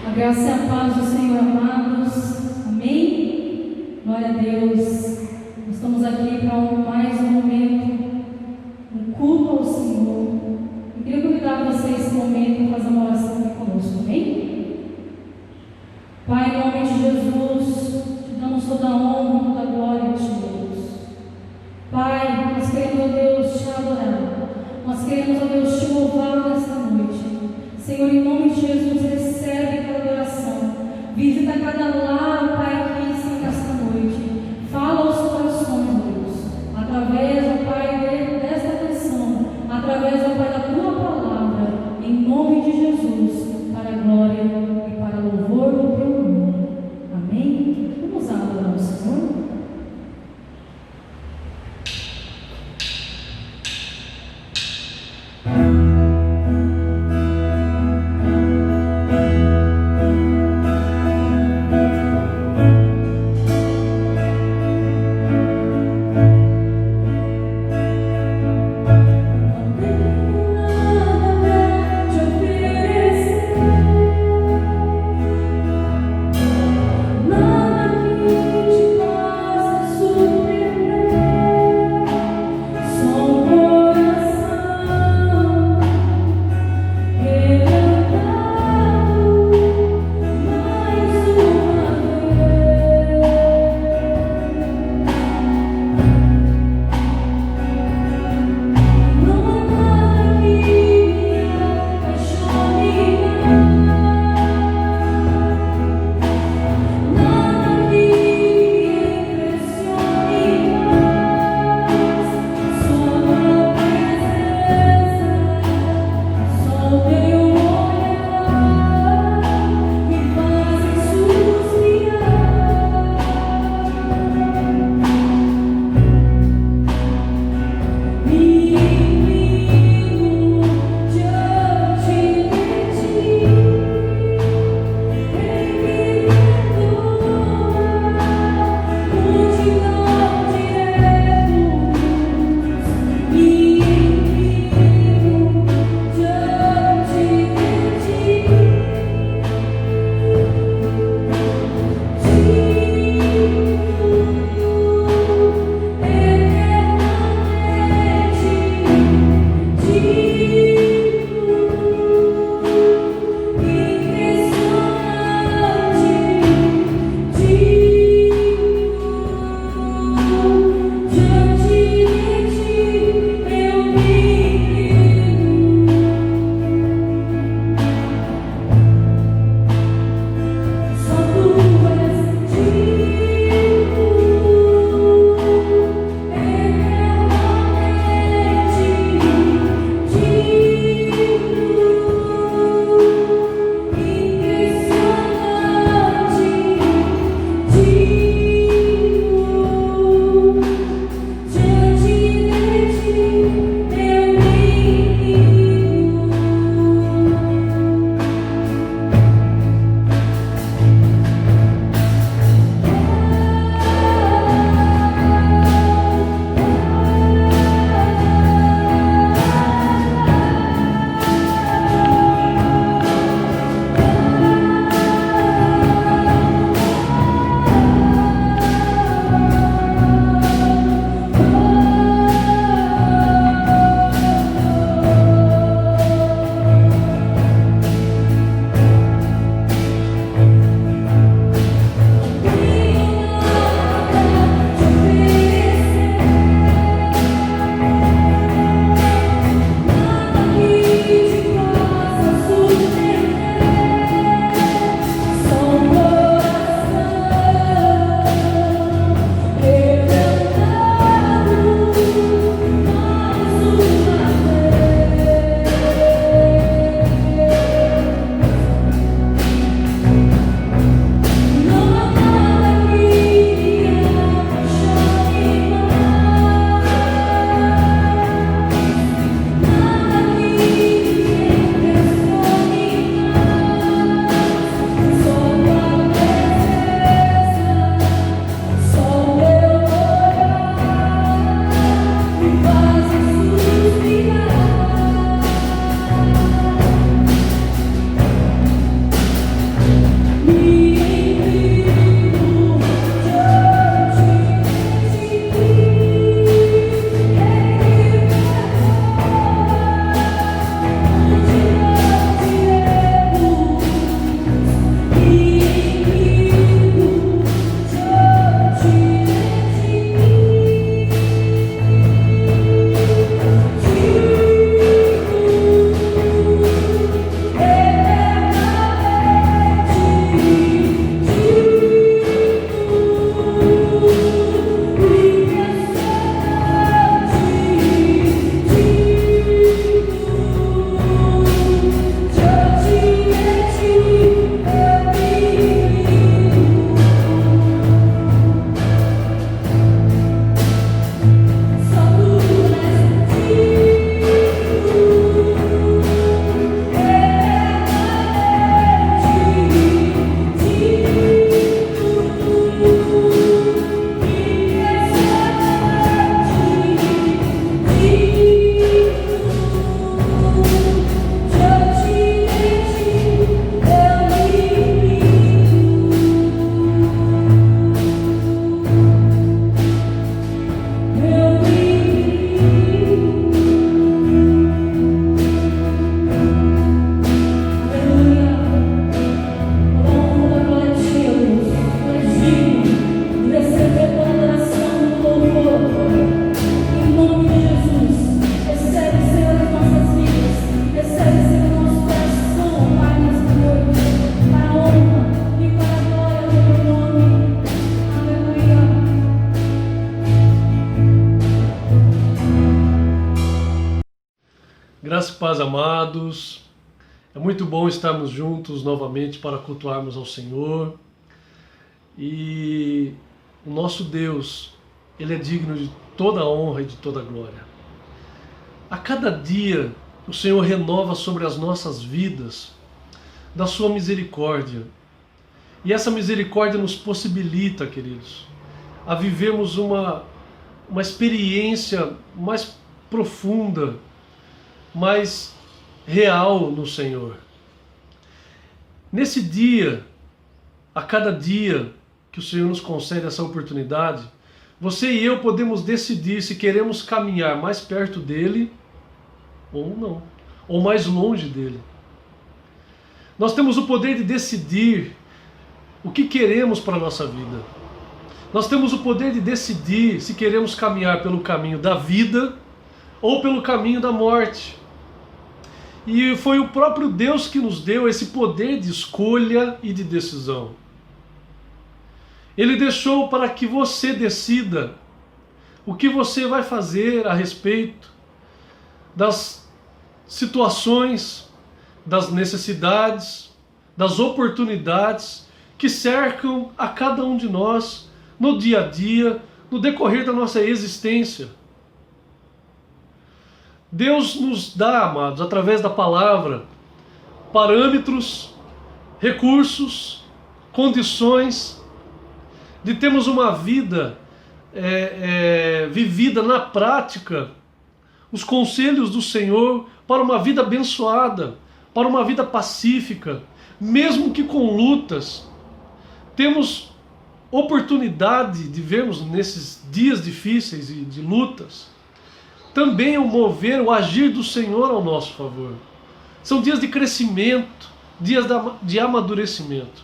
A graça e a paz do Senhor, amados. Amém? Glória a Deus. Estamos aqui para mais um momento, um culto ao Senhor. Eu queria convidar vocês nesse momento para fazer uma oração aqui conosco. Amém? Pai, em nome de Jesus, te damos toda a honra, toda a glória a ti, Deus. Pai, nós queremos, ó Deus, te adorar. Nós queremos, ó Deus, te louvar nesta noite. Senhor, em nome de Jesus, recebe cada adoração. Visita cada lar, Pai, aqui, Senhor, nesta noite. Fala aos corações, Deus. Através, ó Pai, desta canção. Através, ó Pai, da tua palavra. Em nome de Jesus. Graça e paz, amados. É muito bom estarmos juntos novamente para cultuarmos ao Senhor. E o nosso Deus, Ele é digno de toda a honra e de toda a glória. A cada dia, o Senhor renova sobre as nossas vidas da sua misericórdia. E essa misericórdia nos possibilita, queridos, a vivermos uma experiência mais profunda, mais real no Senhor. Nesse dia, a cada dia que o Senhor nos concede essa oportunidade, você e eu podemos decidir se queremos caminhar mais perto dele ou não, ou mais longe dele. Nós temos o poder de decidir o que queremos para a nossa vida. Nós temos o poder de decidir se queremos caminhar pelo caminho da vida ou pelo caminho da morte. E foi o próprio Deus que nos deu esse poder de escolha e de decisão. Ele deixou para que você decida o que você vai fazer a respeito das situações, das necessidades, das oportunidades que cercam a cada um de nós no dia a dia, no decorrer da nossa existência. Deus nos dá, amados, através da palavra, parâmetros, recursos, condições de termos uma vida vivida na prática, os conselhos do Senhor para uma vida abençoada, para uma vida pacífica, mesmo que com lutas. Temos oportunidade de vermos nesses dias difíceis e de lutas também o mover, o agir do Senhor ao nosso favor. São dias de crescimento, dias de amadurecimento.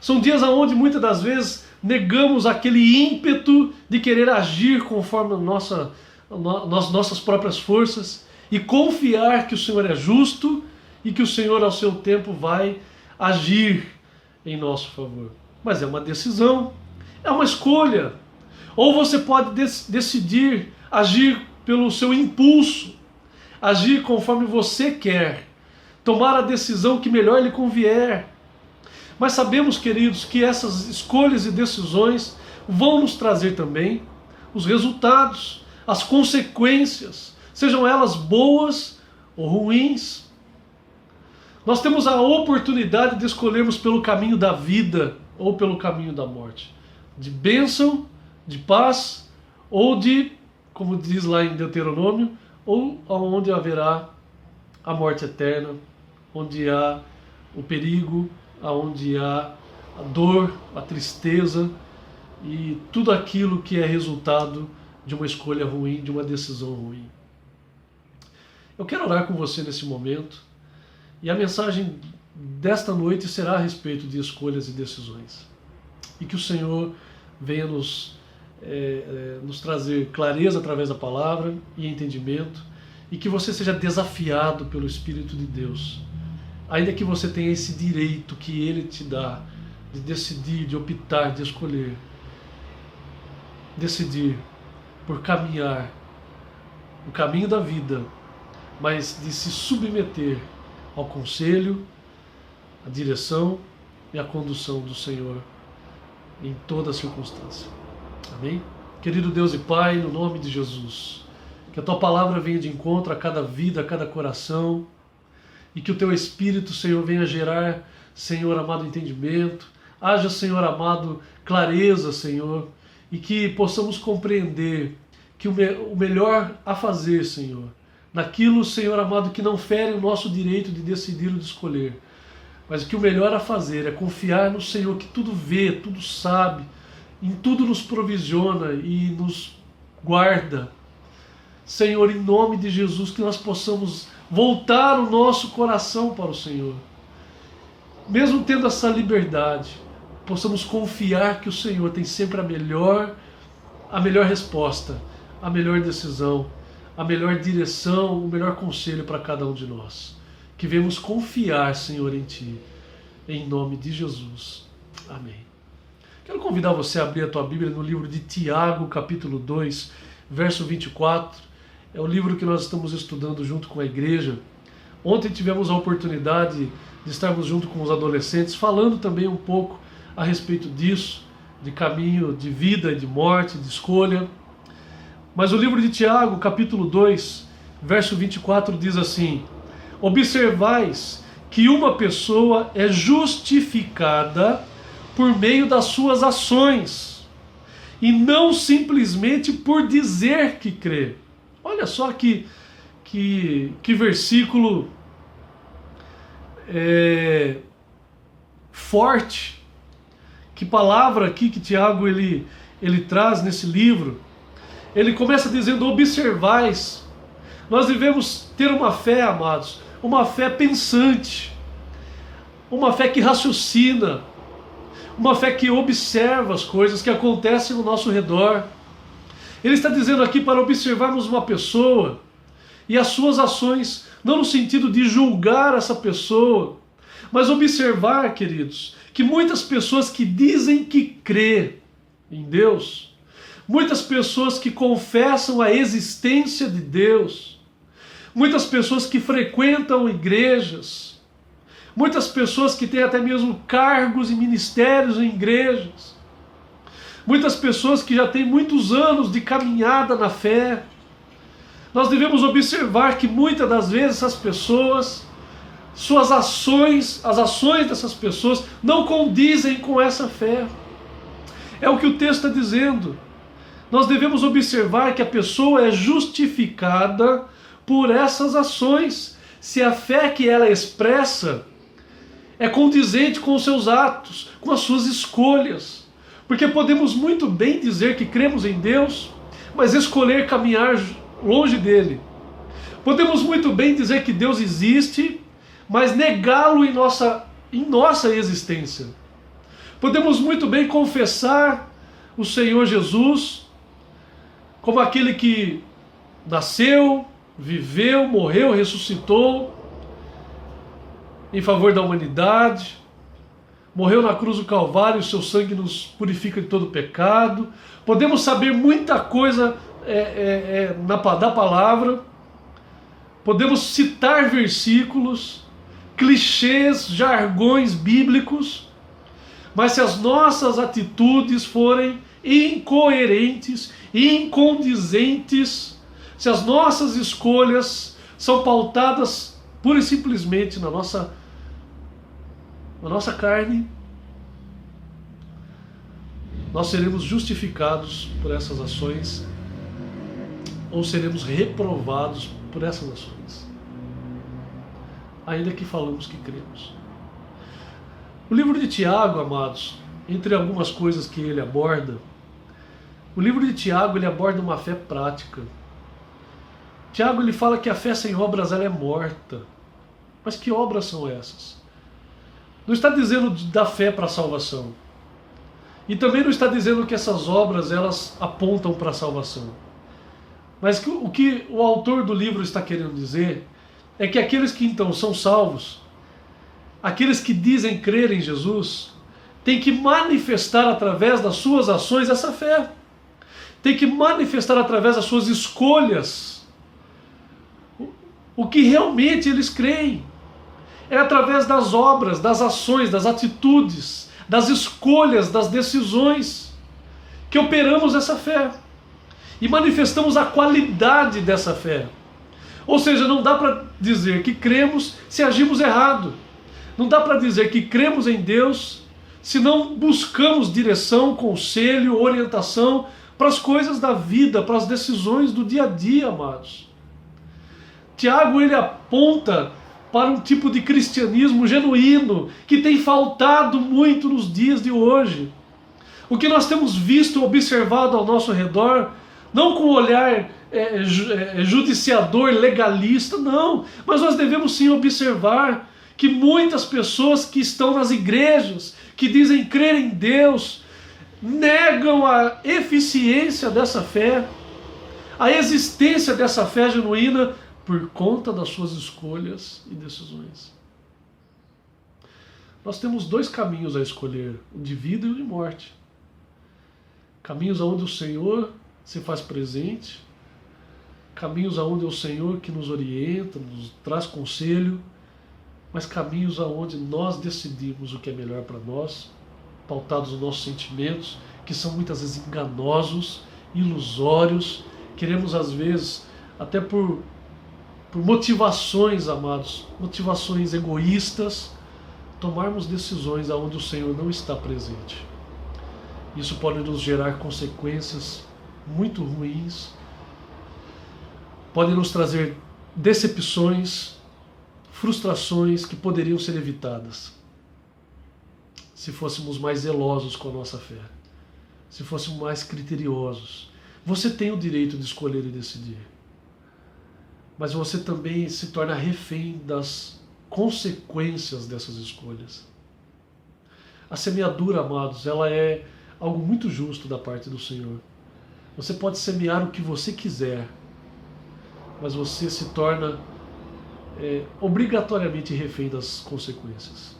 São dias onde muitas das vezes negamos aquele ímpeto de querer agir conforme nossas próprias forças e confiar que o Senhor é justo e que o Senhor ao seu tempo vai agir em nosso favor. Mas é uma decisão, é uma escolha. Ou você pode decidir agir pelo seu impulso, agir conforme você quer, tomar a decisão que melhor lhe convier. Mas sabemos, queridos, que essas escolhas e decisões vão nos trazer também os resultados, as consequências, sejam elas boas ou ruins. Nós temos a oportunidade de escolhermos pelo caminho da vida ou pelo caminho da morte, de bênção, de paz ou de, como diz lá em Deuteronômio, ou onde haverá a morte eterna, onde há o perigo, onde há a dor, a tristeza e tudo aquilo que é resultado de uma escolha ruim, de uma decisão ruim. Eu quero orar com você nesse momento e a mensagem desta noite será a respeito de escolhas e decisões. E que o Senhor venha nos trazer clareza através da palavra e entendimento, e que você seja desafiado pelo Espírito de Deus, ainda que você tenha esse direito que Ele te dá de decidir, de optar, de escolher, decidir por caminhar o caminho da vida, mas de se submeter ao conselho, à direção e à condução do Senhor em toda circunstância. Amém? Querido Deus e Pai, no nome de Jesus, que a Tua palavra venha de encontro a cada vida, a cada coração, e que o Teu Espírito, Senhor, venha gerar, Senhor amado, entendimento, haja, Senhor amado, clareza, Senhor, e que possamos compreender que o melhor a fazer, Senhor, naquilo, Senhor amado, que não fere o nosso direito de decidir ou de escolher, mas que o melhor a fazer é confiar no Senhor, que tudo vê, tudo sabe, em tudo nos provisiona e nos guarda. Senhor, em nome de Jesus, que nós possamos voltar o nosso coração para o Senhor. Mesmo tendo essa liberdade, possamos confiar que o Senhor tem sempre a melhor resposta, a melhor decisão, a melhor direção, o melhor conselho para cada um de nós. Que venhamos confiar, Senhor, em Ti, em nome de Jesus. Amém. Quero convidar você a abrir a tua Bíblia no livro de Tiago, capítulo 2, verso 24. é o livro que nós estamos estudando junto com a igreja. Ontem tivemos a oportunidade de estarmos junto com os adolescentes, falando também um pouco a respeito disso, de caminho de vida e de morte, de escolha. Mas o livro de Tiago, capítulo 2, verso 24, diz assim: observais que uma pessoa é justificada por meio das suas ações, e não simplesmente por dizer que crê. Olha só que versículo forte, que palavra aqui que Tiago ele traz nesse livro. Ele começa dizendo: observais. Nós devemos ter uma fé, amados, uma fé pensante, uma fé que raciocina, uma fé que observa as coisas que acontecem ao nosso redor. Ele está dizendo aqui para observarmos uma pessoa e as suas ações, não no sentido de julgar essa pessoa, mas observar, queridos, que muitas pessoas que dizem que crê em Deus, muitas pessoas que confessam a existência de Deus, muitas pessoas que frequentam igrejas, muitas pessoas que têm até mesmo cargos e ministérios em igrejas, muitas pessoas que já têm muitos anos de caminhada na fé. Nós devemos observar que muitas das vezes essas pessoas, suas ações, as ações dessas pessoas não condizem com essa fé. É o que o texto está dizendo. Nós devemos observar que a pessoa é justificada por essas ações, se a fé que ela expressa é condizente com os seus atos, com as suas escolhas. Porque podemos muito bem dizer que cremos em Deus, mas escolher caminhar longe dele. Podemos muito bem dizer que Deus existe, mas negá-lo em nossa existência. Podemos muito bem confessar o Senhor Jesus como aquele que nasceu, viveu, morreu, ressuscitou em favor da humanidade, morreu na cruz do Calvário, o seu sangue nos purifica de todo pecado. Podemos saber muita coisa da palavra, podemos citar versículos, clichês, jargões bíblicos, mas se as nossas atitudes forem incoerentes, incondizentes, se as nossas escolhas são pautadas pura e simplesmente na nossa carne, nós seremos justificados por essas ações ou seremos reprovados por essas ações, ainda que falamos que cremos. O livro de Tiago, amados, entre algumas coisas que ele aborda, o livro de Tiago ele aborda uma fé prática. Tiago ele fala que a fé sem obras ela é morta. Mas que obras são essas? Não está dizendo da fé para a salvação. E também não está dizendo que essas obras elas apontam para a salvação. Mas o que o autor do livro está querendo dizer é que aqueles que então são salvos, aqueles que dizem crer em Jesus, têm que manifestar através das suas ações essa fé. Tem que manifestar através das suas escolhas o que realmente eles creem. É através das obras, das ações, das atitudes, das escolhas, das decisões que operamos essa fé e manifestamos a qualidade dessa fé. Ou seja, não dá para dizer que cremos se agimos errado. Não dá para dizer que cremos em Deus se não buscamos direção, conselho, orientação para as coisas da vida, para as decisões do dia a dia, amados. Tiago ele aponta para um tipo de cristianismo genuíno que tem faltado muito nos dias de hoje. O que nós temos visto, observado ao nosso redor, não com um olhar judiciador, legalista, não, mas nós devemos sim observar que muitas pessoas que estão nas igrejas, que dizem crer em Deus, negam a eficiência dessa fé, a existência dessa fé genuína por conta das suas escolhas e decisões. Nós temos dois caminhos a escolher, o de vida e o de morte. Caminhos onde o Senhor se faz presente caminhos aonde é o Senhor que nos orienta, nos traz conselho, mas caminhos aonde nós decidimos o que é melhor para nós, pautados nos nossos sentimentos, que são muitas vezes enganosos, ilusórios. Queremos às vezes, até por motivações, amados, motivações egoístas, tomarmos decisões aonde o Senhor não está presente. Isso pode nos gerar consequências muito ruins, pode nos trazer decepções, frustrações que poderiam ser evitadas se fôssemos mais zelosos com a nossa fé, se fôssemos mais criteriosos. Você tem o direito de escolher e decidir, mas você também se torna refém das consequências dessas escolhas. A semeadura, amados, ela é algo muito justo da parte do Senhor. Você pode semear o que você quiser, mas você se torna obrigatoriamente refém das consequências.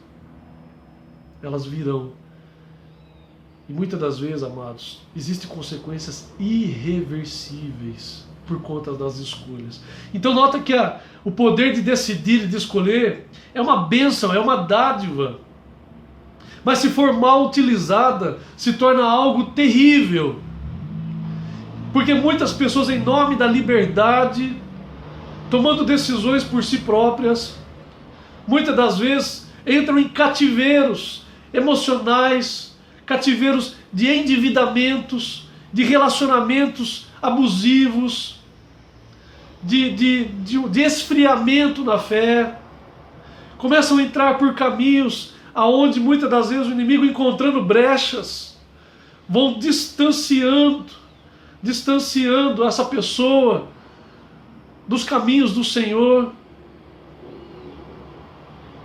Elas virão. E muitas das vezes, amados, existem consequências irreversíveis por conta das escolhas. Então nota que o poder de decidir e de escolher é uma bênção, é uma dádiva. Mas se for mal utilizada, se torna algo terrível. Porque muitas pessoas, em nome da liberdade, tomando decisões por si próprias, muitas das vezes entram em cativeiros emocionais, cativeiros de endividamentos, de relacionamentos abusivos, de esfriamento na fé. Começam a entrar por caminhos aonde muitas das vezes o inimigo, encontrando brechas, vão distanciando essa pessoa dos caminhos do Senhor.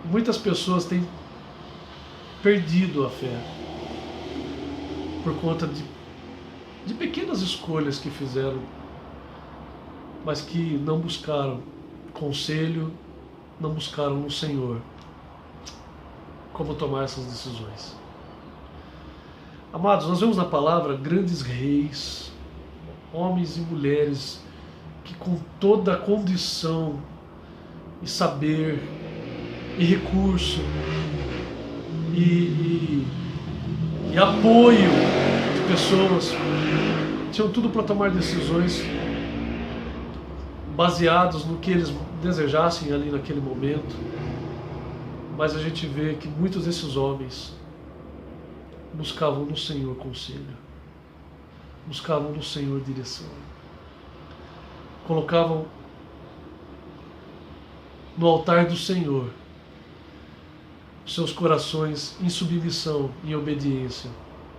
Muitas pessoas têm perdido a fé por conta de pequenas escolhas que fizeram, mas que não buscaram conselho, não buscaram no Senhor como tomar essas decisões. Amados, nós vemos na palavra grandes reis, homens e mulheres que com toda a condição e saber e recurso e apoio de pessoas tinham tudo para tomar decisões baseados no que eles desejassem ali naquele momento. Mas a gente vê que muitos desses homens buscavam no Senhor conselho, buscavam no Senhor direção, colocavam no altar do Senhor os seus corações em submissão, em obediência,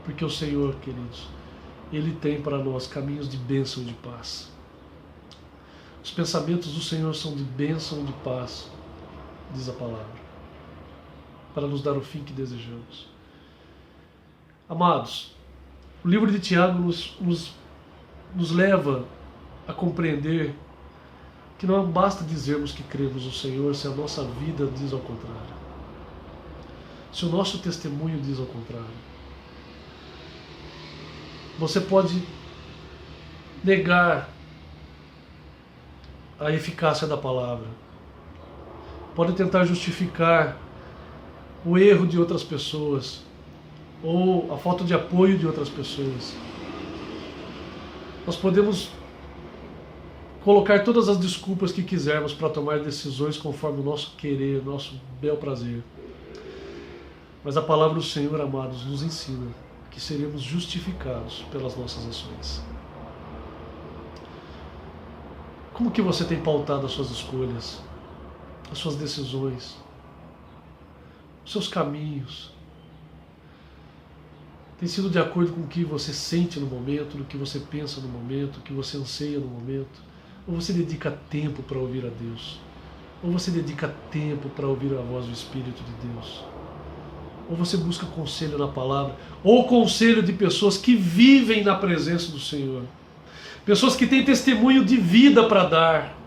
porque o Senhor, queridos, Ele tem para nós caminhos de bênção e de paz. Os pensamentos do Senhor são de bênção e de paz, diz a palavra, para nos dar o fim que desejamos. Amados, o livro de Tiago nos leva a compreender que não basta dizermos que cremos no Senhor se a nossa vida diz ao contrário, se o nosso testemunho diz ao contrário. Você pode negar a eficácia da palavra, pode tentar justificar o erro de outras pessoas ou a falta de apoio de outras pessoas. Nós podemos colocar todas as desculpas que quisermos para tomar decisões conforme o nosso querer, nosso bel prazer. Mas a palavra do Senhor, amados, nos ensina que seremos justificados pelas nossas ações. Como que você tem pautado as suas escolhas, as suas decisões, os seus caminhos? Tem sido de acordo com o que você sente no momento, do que você pensa no momento, o que você anseia no momento? Ou você dedica tempo para ouvir a Deus? Ou você dedica tempo para ouvir a voz do Espírito de Deus? Ou você busca conselho na palavra? Ou conselho de pessoas que vivem na presença do Senhor? Pessoas que têm testemunho de vida para dar.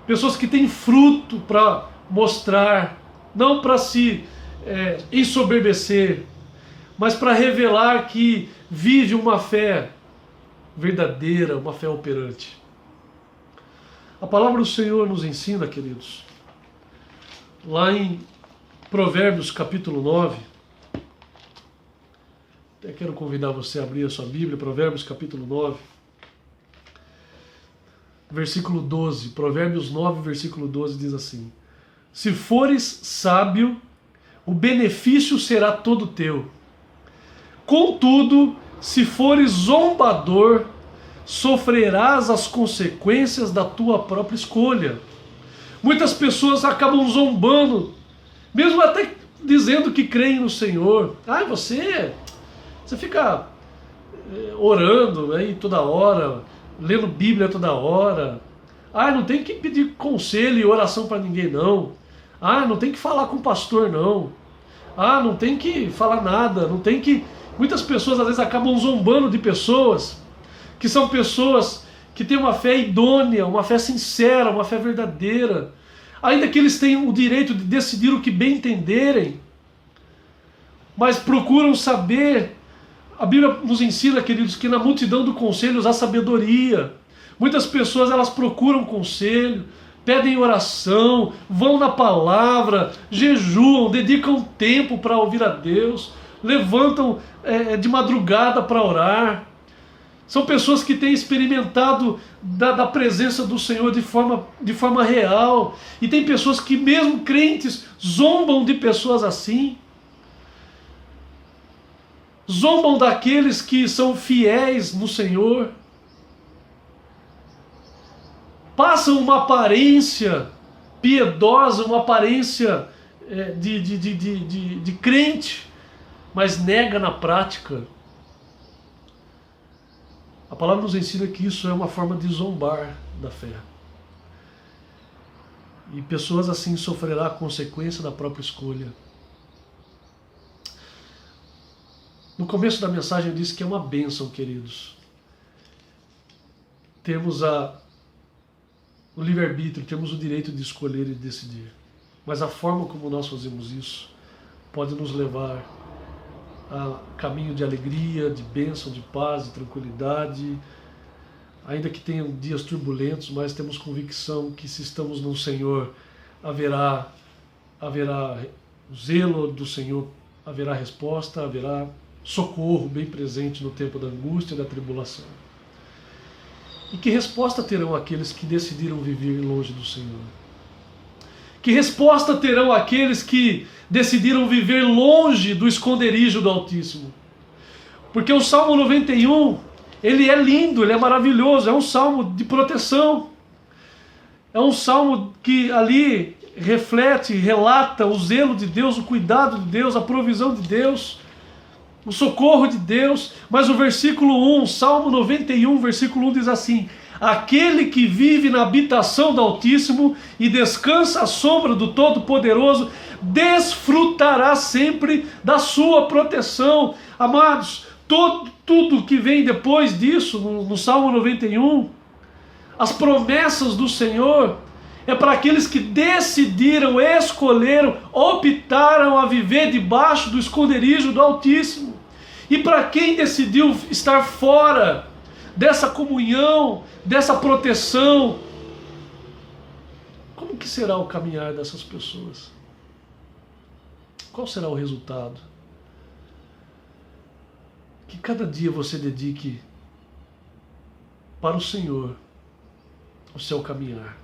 Pessoas que têm fruto para mostrar. Não para se ensoberbecer, mas para revelar que vive uma fé verdadeira, uma fé operante. A palavra do Senhor nos ensina, queridos, lá em Provérbios capítulo 9, até quero convidar você a abrir a sua Bíblia, Provérbios capítulo 9, versículo 12, Provérbios 9, versículo 12 diz assim: se fores sábio, o benefício será todo teu. Contudo, se fores zombador, sofrerás as consequências da tua própria escolha. Muitas pessoas acabam zombando, mesmo até dizendo que creem no Senhor. Ah, você fica orando aí toda hora, lendo Bíblia toda hora. Ah, não tem que pedir conselho e oração para ninguém não. Ah, não tem que falar com o pastor não. Ah, não tem que falar nada, não tem que... Muitas pessoas às vezes acabam zombando de pessoas que são pessoas que têm uma fé idônea, uma fé sincera, uma fé verdadeira, ainda que eles tenham o direito de decidir o que bem entenderem, mas procuram saber. A Bíblia nos ensina, queridos, que na multidão de conselhos há sabedoria. Muitas pessoas, elas procuram conselho, pedem oração, vão na palavra, jejuam, dedicam tempo para ouvir a Deus, levantam de madrugada para orar. São pessoas que têm experimentado da presença do Senhor de forma real. E tem pessoas que, mesmo crentes, zombam de pessoas assim. Zombam daqueles que são fiéis no Senhor. Passam uma aparência piedosa, uma aparência de crente, mas nega na prática. A palavra nos ensina que isso é uma forma de zombar da fé. E pessoas assim sofrerão a consequência da própria escolha. No começo da mensagem eu disse que é uma bênção, queridos. Temos o livre-arbítrio, temos o direito de escolher e decidir. Mas a forma como nós fazemos isso pode nos levar a caminho de alegria, de bênção, de paz, de tranquilidade, ainda que tenham dias turbulentos, mas temos convicção que se estamos no Senhor, haverá o zelo do Senhor, haverá resposta, haverá socorro bem presente no tempo da angústia e da tribulação. E que resposta terão aqueles que decidiram viver longe do Senhor? Que resposta terão aqueles que decidiram viver longe do esconderijo do Altíssimo? Porque o Salmo 91, ele é lindo, ele é maravilhoso, é um salmo de proteção. É um salmo que ali reflete, relata o zelo de Deus, o cuidado de Deus, a provisão de Deus, o socorro de Deus. Mas o versículo 1, Salmo 91, versículo 1 diz assim: aquele que vive na habitação do Altíssimo e descansa à sombra do Todo-Poderoso, desfrutará sempre da sua proteção. Amados, tudo que vem depois disso, no Salmo 91, as promessas do Senhor, é para aqueles que decidiram, escolheram, optaram a viver debaixo do esconderijo do Altíssimo. E para quem decidiu estar fora dessa comunhão, dessa proteção, como que será o caminhar dessas pessoas? Qual será o resultado? Que cada dia você dedique para o Senhor o seu caminhar.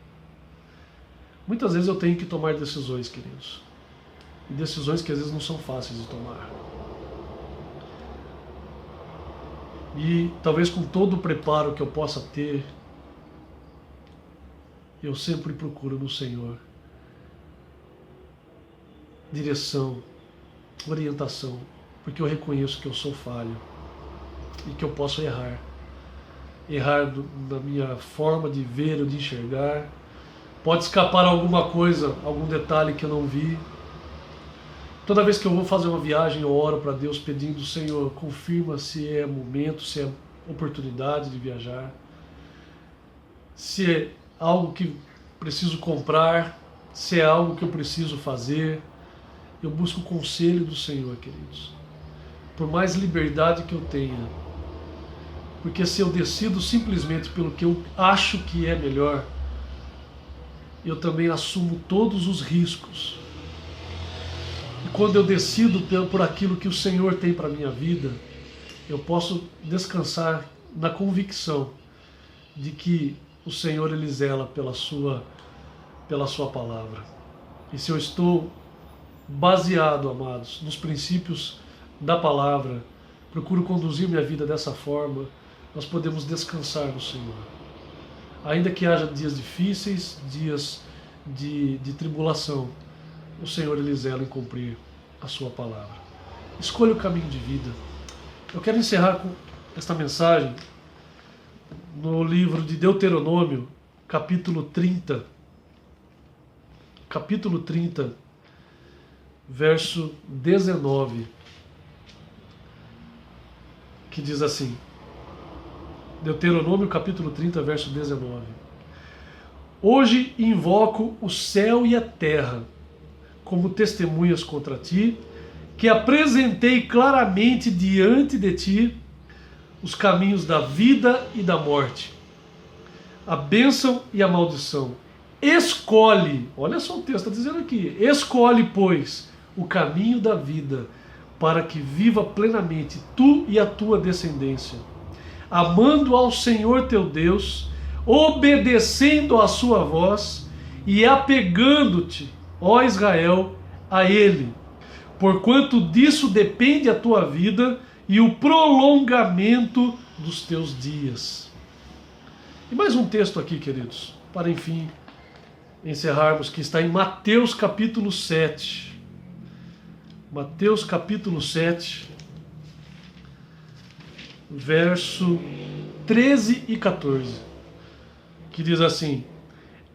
Muitas vezes eu tenho que tomar decisões, queridos. E decisões que às vezes não são fáceis de tomar. E talvez com todo o preparo que eu possa ter, eu sempre procuro no Senhor direção, orientação, porque eu reconheço que eu sou falho e que eu posso errar. Errar na minha forma de ver ou de enxergar. Pode escapar alguma coisa, algum detalhe que eu não vi. Toda vez que eu vou fazer uma viagem, eu oro para Deus pedindo: Senhor, confirma se é momento, se é oportunidade de viajar, se é algo que preciso comprar, se é algo que eu preciso fazer. Eu busco o conselho do Senhor, queridos. Por mais liberdade que eu tenha, porque se eu decido simplesmente pelo que eu acho que é melhor, eu também assumo todos os riscos. E quando eu decido por aquilo que o Senhor tem para a minha vida, eu posso descansar na convicção de que o Senhor, Ele zela pela sua palavra. E se eu estou baseado, amados, nos princípios da palavra, procuro conduzir minha vida dessa forma, nós podemos descansar no Senhor. Ainda que haja dias difíceis, dias de tribulação, o Senhor, Ele zela em cumprir a sua palavra. Escolha o caminho de vida. Eu quero encerrar com esta mensagem no livro de Deuteronômio, capítulo 30. Capítulo 30, verso 19, que diz assim, Deuteronômio capítulo 30, verso 19. Hoje invoco o céu e a terra como testemunhas contra ti, que apresentei claramente diante de ti os caminhos da vida e da morte, a bênção e a maldição. Escolhe, olha só o texto está dizendo aqui, escolhe, pois, o caminho da vida, para que viva plenamente tu e a tua descendência, amando ao Senhor teu Deus, obedecendo à sua voz e apegando-te, ó Israel, a Ele, porquanto disso depende a tua vida e o prolongamento dos teus dias. E mais um texto aqui, queridos, para enfim encerrarmos, que está em Mateus capítulo 7. Mateus capítulo 7, verso 13 e 14, que diz assim: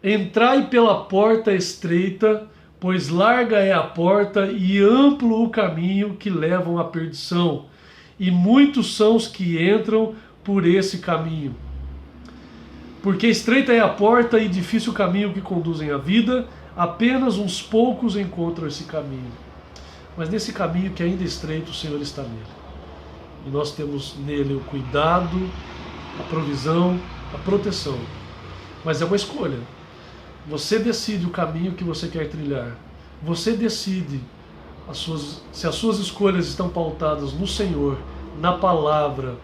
entrai pela porta estreita, pois larga é a porta e amplo o caminho que levam à perdição, e muitos são os que entram por esse caminho. Porque estreita é a porta e difícil o caminho que conduzem à vida, apenas uns poucos encontram esse caminho. Mas nesse caminho que ainda é estreito, o Senhor está nele. E nós temos nele o cuidado, a provisão, a proteção. Mas é uma escolha. Você decide o caminho que você quer trilhar. Você decide se as suas escolhas estão pautadas no Senhor, na palavra,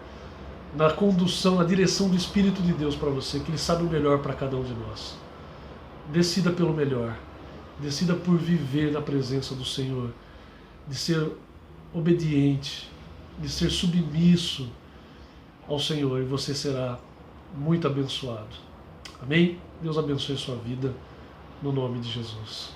na condução, na direção do Espírito de Deus para você, que Ele sabe o melhor para cada um de nós. Decida pelo melhor. Decida por viver na presença do Senhor, de ser obediente, de ser submisso ao Senhor, e você será muito abençoado. Amém? Deus abençoe a sua vida, no nome de Jesus.